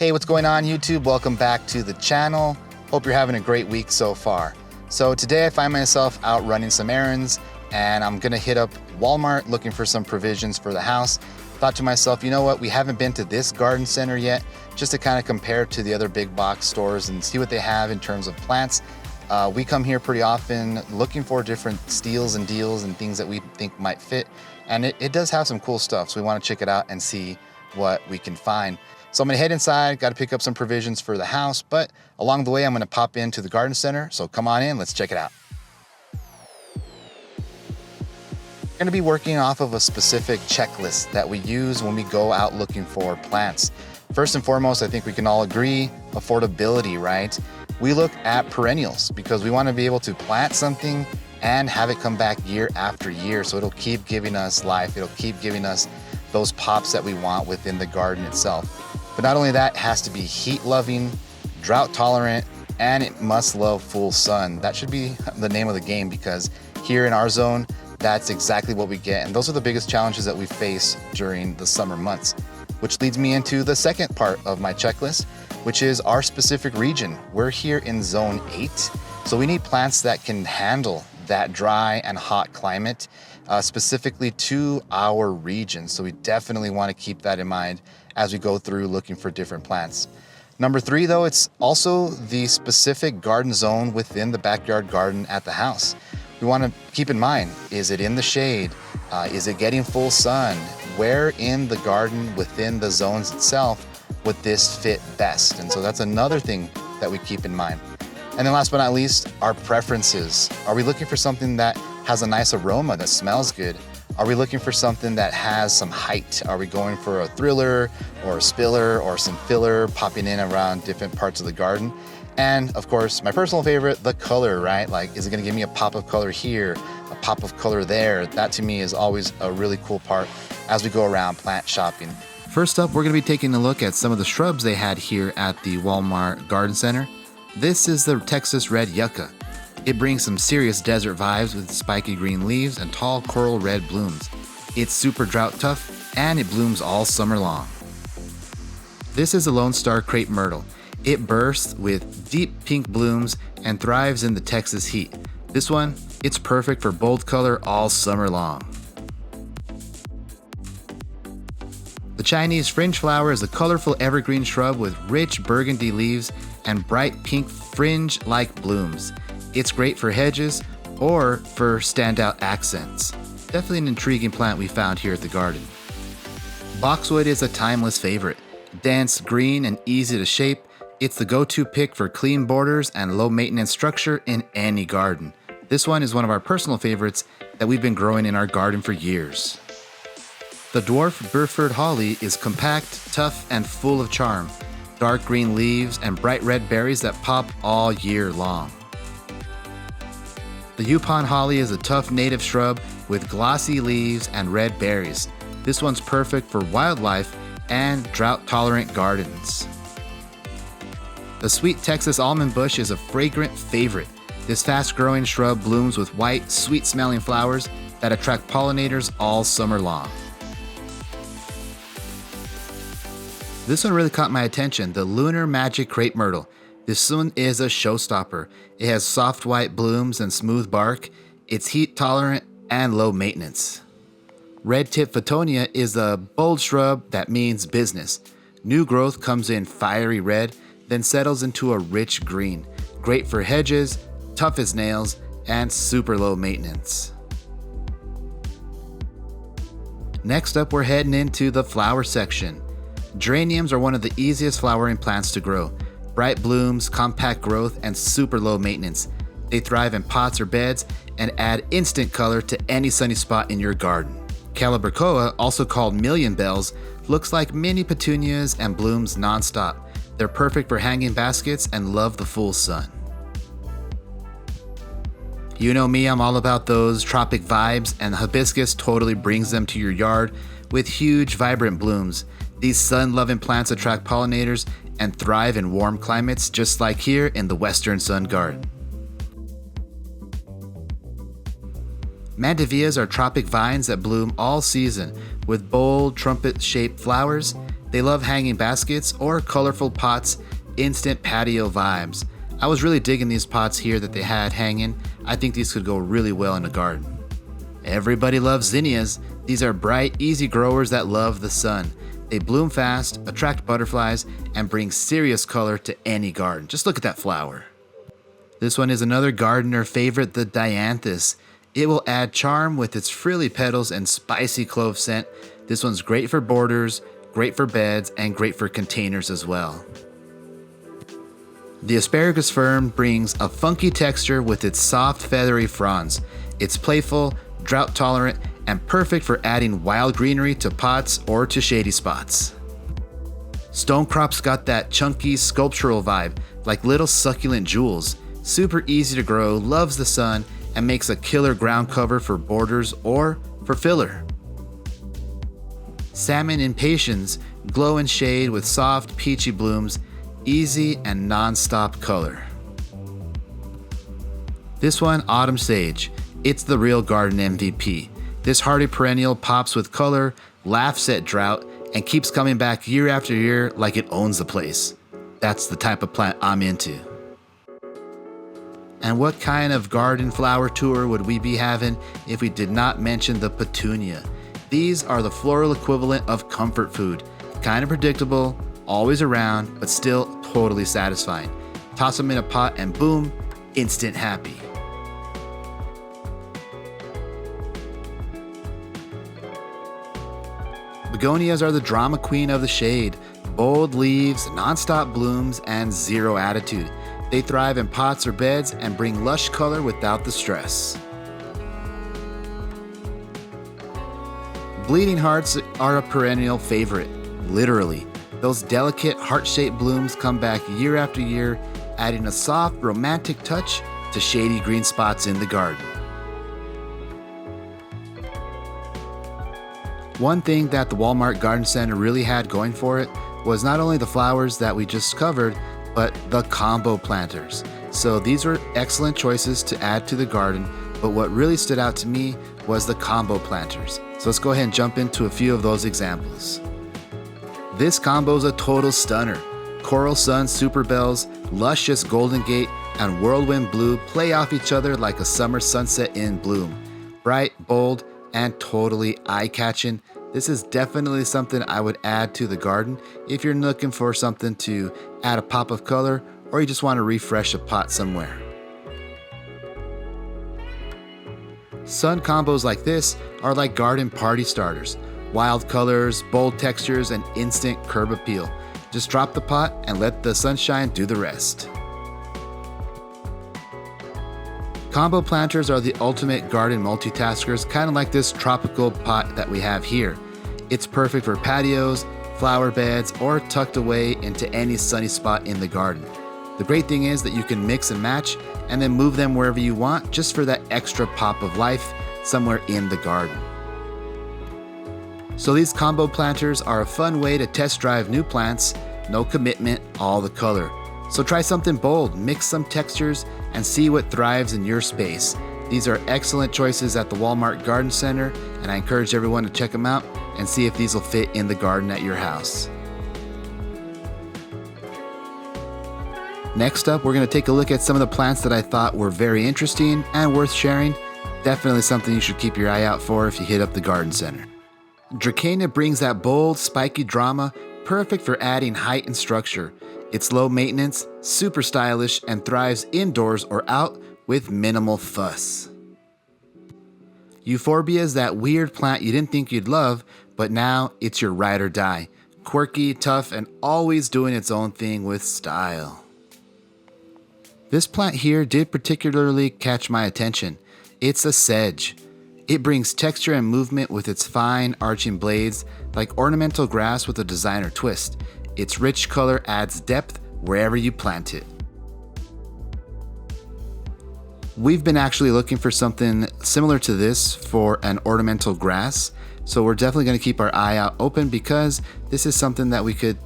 Hey, what's going on YouTube? Welcome back to the channel. Hope you're having a great week so far. So today I find myself out running some errands and I'm gonna hit up Walmart looking for some provisions for the house. Thought to myself, you know what? We haven't been to this garden center yet, just to kind of compare to the other big box stores and see what they have in terms of plants. We come here pretty often looking for different steals and deals and things that we think might fit. And it does have some cool stuff. So we want to check it out and see what we can find. So I'm gonna head inside, got to pick up some provisions for the house, but along the way, I'm gonna pop into the garden center. So come on in, let's check it out. We're gonna be working off of a specific checklist that we use when we go out looking for plants. First and foremost, I think we can all agree, affordability, right? We look at perennials because we wanna be able to plant something and have it come back year after year. So it'll keep giving us life. It'll keep giving us those pops that we want within the garden itself. But not only that, it has to be heat loving, drought tolerant, and it must love full sun. That should be the name of the game because here in our zone, that's exactly what we get. And those are the biggest challenges that we face during the summer months, which leads me into the second part of my checklist, which is our specific region. We're here in zone 8. So we need plants that can handle that dry and hot climate, specifically to our region. So we definitely want to keep that in mind as we go through looking for different plants. Number 3, though, it's also the specific garden zone within the backyard garden at the house. We want to keep in mind, is it in the shade? Is it getting full sun? Where in the garden within the zones itself would this fit best? And so that's another thing that we keep in mind. And then last but not least, our preferences. Are we looking for something that has a nice aroma, that smells good? Are we looking for something that has some height? Are we going for a thriller or a spiller or some filler popping in around different parts of the garden? And of course, my personal favorite, the color, right? Like, is it gonna give me a pop of color here, a pop of color there? That to me is always a really cool part as we go around plant shopping. First up, we're gonna be taking a look at some of the shrubs they had here at the Walmart Garden Center. This is the Texas Red Yucca. It brings some serious desert vibes with spiky green leaves and tall coral red blooms. It's super drought tough and it blooms all summer long. This is a Lone Star Crepe Myrtle. It bursts with deep pink blooms and thrives in the Texas heat. This one, it's perfect for bold color all summer long. The Chinese fringe flower is a colorful evergreen shrub with rich burgundy leaves and bright pink fringe-like blooms. It's great for hedges or for standout accents. Definitely an intriguing plant we found here at the garden. Boxwood is a timeless favorite. Dense, green, and easy to shape, it's the go-to pick for clean borders and low-maintenance structure in any garden. This one is one of our personal favorites that we've been growing in our garden for years. The dwarf Burford holly is compact, tough, and full of charm. Dark green leaves and bright red berries that pop all year long. The Yupon holly is a tough native shrub with glossy leaves and red berries. This one's perfect for wildlife and drought-tolerant gardens. The sweet Texas almond bush is a fragrant favorite. This fast-growing shrub blooms with white, sweet-smelling flowers that attract pollinators all summer long. This one really caught my attention, the Lunar Magic Crepe Myrtle. This one is a showstopper. It has soft white blooms and smooth bark. It's heat tolerant and low maintenance. Red tip Photonia is a bold shrub that means business. New growth comes in fiery red, then settles into a rich green. Great for hedges, tough as nails, and super low maintenance. Next up, we're heading into the flower section. Geraniums are one of the easiest flowering plants to grow. Bright blooms, compact growth, and super low maintenance. They thrive in pots or beds and add instant color to any sunny spot in your garden. Calibrachoa, also called million bells, looks like mini petunias and blooms nonstop. They're perfect for hanging baskets and love the full sun. You know me, I'm all about those tropic vibes, and the hibiscus totally brings them to your yard with huge, vibrant blooms. These sun-loving plants attract pollinators and thrive in warm climates, just like here in the Western Sun Garden. Mandevillas are tropic vines that bloom all season with bold trumpet-shaped flowers. They love hanging baskets or colorful pots, instant patio vibes. I was really digging these pots here that they had hanging. I think these could go really well in a garden. Everybody loves zinnias. These are bright, easy growers that love the sun. They bloom fast, attract butterflies, and bring serious color to any garden. Just look at that flower. This one is another gardener favorite, the dianthus. It will add charm with its frilly petals and spicy clove scent. This one's great for borders, great for beds, and great for containers as well. The asparagus fern brings a funky texture with its soft, feathery fronds. It's playful, drought-tolerant, and perfect for adding wild greenery to pots or to shady spots. Stonecrop's got that chunky, sculptural vibe, like little succulent jewels. Super easy to grow, loves the sun, and makes a killer ground cover for borders or for filler. Salmon impatiens glow in shade with soft, peachy blooms, easy and non-stop color. This one, autumn sage. It's the real garden MVP. This hardy perennial pops with color, laughs at drought, and keeps coming back year after year like it owns the place. That's the type of plant I'm into. And what kind of garden flower tour would we be having if we did not mention the petunia? These are the floral equivalent of comfort food. Kind of predictable, always around, but still totally satisfying. Toss them in a pot and boom, instant happy. Begonias are the drama queen of the shade. Bold leaves, non-stop blooms, and zero attitude. They thrive in pots or beds and bring lush color without the stress. Bleeding hearts are a perennial favorite, literally. Those delicate heart-shaped blooms come back year after year, adding a soft, romantic touch to shady green spots in the garden. One thing that the Walmart Garden Center really had going for it was not only the flowers that we just covered, but the combo planters. So these were excellent choices to add to the garden, but what really stood out to me was the combo planters. So let's go ahead and jump into a few of those examples. This combo is a total stunner. Coral Sun Super Bells, luscious Golden Gate, and Whirlwind Blue play off each other like a summer sunset in bloom. Bright, bold, and totally eye-catching. This is definitely something I would add to the garden if you're looking for something to add a pop of color or you just want to refresh a pot somewhere. Sun combos like this are like garden party starters. Wild colors, bold textures, and instant curb appeal. Just drop the pot and let the sunshine do the rest. Combo planters are the ultimate garden multitaskers, kind of like this tropical pot that we have here. It's perfect for patios, flower beds, or tucked away into any sunny spot in the garden. The great thing is that you can mix and match and then move them wherever you want just for that extra pop of life somewhere in the garden. So these combo planters are a fun way to test drive new plants, no commitment, all the color. So try something bold, mix some textures, and see what thrives in your space. These are excellent choices at the Walmart Garden Center, and I encourage everyone to check them out and see if these will fit in the garden at your house. Next up, we're going to take a look at some of the plants that I thought were very interesting and worth sharing. Definitely something you should keep your eye out for if you hit up the garden center. Dracaena brings that bold, spiky drama, perfect for adding height and structure. It's low maintenance, super stylish, and thrives indoors or out with minimal fuss. Euphorbia is that weird plant you didn't think you'd love, but now it's your ride or die. Quirky, tough, and always doing its own thing with style. This plant here did particularly catch my attention. It's a sedge. It brings texture and movement with its fine, arching blades, like ornamental grass with a designer twist. Its rich color adds depth wherever you plant it. We've been actually looking for something similar to this for an ornamental grass, so we're definitely going to keep our eye out open because this is something that we could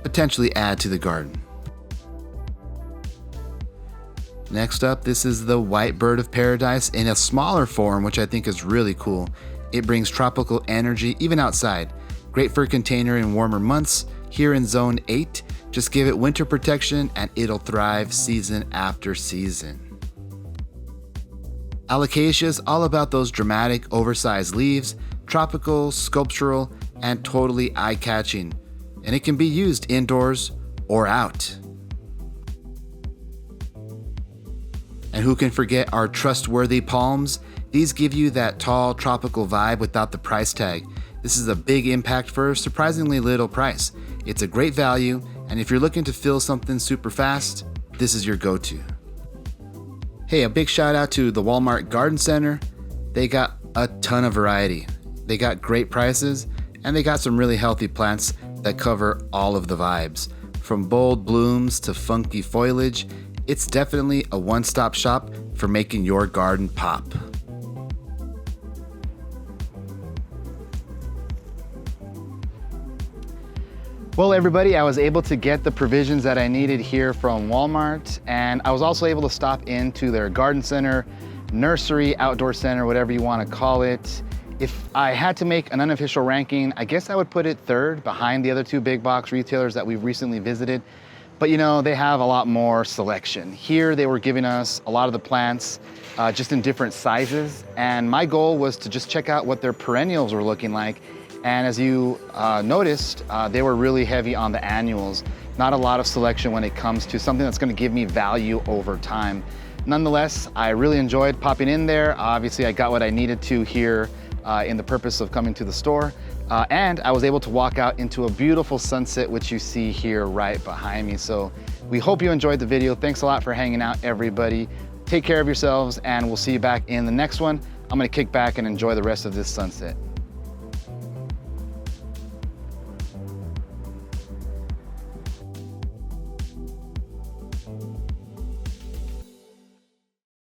potentially add to the garden. Next up, this is the white bird of paradise in a smaller form, which I think is really cool. It brings tropical energy even outside. Great for a container in warmer months. Here in zone 8, just give it winter protection and it'll thrive season after season. Alocasia is all about those dramatic, oversized leaves, tropical, sculptural, and totally eye-catching. And it can be used indoors or out. And who can forget our trustworthy palms? These give you that tall, tropical vibe without the price tag. This is a big impact for a surprisingly little price. It's a great value, and if you're looking to fill something super fast, this is your go-to. Hey, a big shout out to the Walmart Garden Center. They got a ton of variety. They got great prices, and they got some really healthy plants that cover all of the vibes. From bold blooms to funky foliage, it's definitely a one-stop shop for making your garden pop. Well, everybody, I was able to get the provisions that I needed here from Walmart, and I was also able to stop into their garden center, nursery, outdoor center, whatever you want to call it. If I had to make an unofficial ranking, I guess I would put it third behind the other two big box retailers that we've recently visited. But you know, they have a lot more selection. Here they were giving us a lot of the plants just in different sizes, and my goal was to just check out what their perennials were looking like. And as you noticed, they were really heavy on the annuals. Not a lot of selection when it comes to something that's gonna give me value over time. Nonetheless, I really enjoyed popping in there. Obviously, I got what I needed to here in the purpose of coming to the store. And I was able to walk out into a beautiful sunset, which you see here right behind me. So we hope you enjoyed the video. Thanks a lot for hanging out, everybody. Take care of yourselves, and we'll see you back in the next one. I'm gonna kick back and enjoy the rest of this sunset.